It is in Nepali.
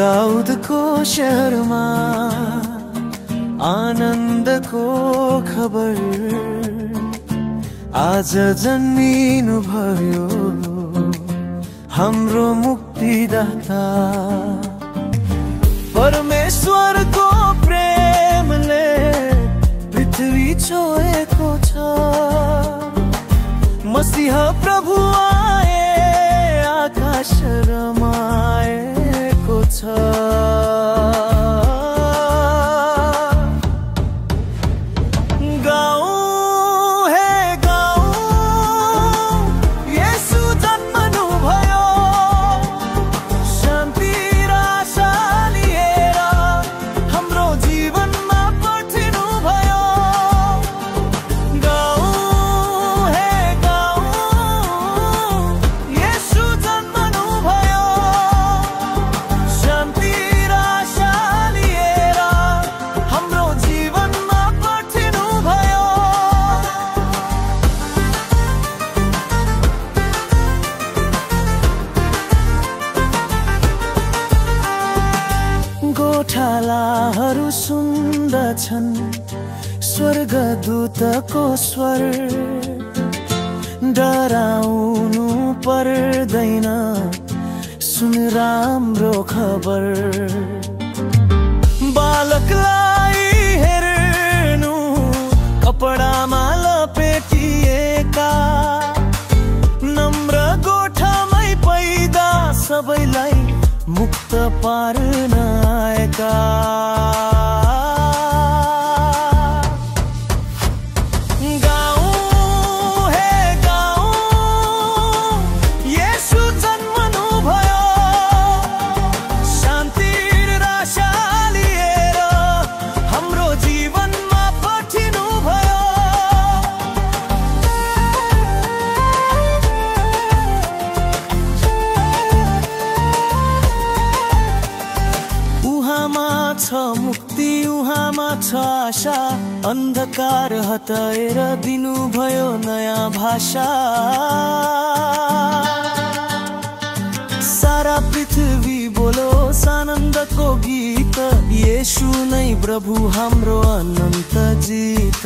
दाउदको शहरमा आनन्दको खबर आज जन्मिनु भयो हाम्रो मुक्तिदाता। परमेश्वरको प्रेमले पृथ्वी छोएको छ, मसीहा प्रभु आए आकाश रमाएको छ। गोठालाहरू सुन्दछन् स्वर्गदूतको स्वर, डराउनु पर्दैन सुन राम्रो खबर। बालकलाई हेर्नु कपडामा लपेटिएका, नम्र गोठामै पैदा सबैलाई मुक्त पार्न आएका। मुक्ति उहाँमा छ आशा, अन्धकार हटाएर दिनुभयो नयाँ भाषा। सारा पृथ्वी बोलोस् आनन्दको गीत, येशू नै प्रभु हाम्रो अनन्त जीत।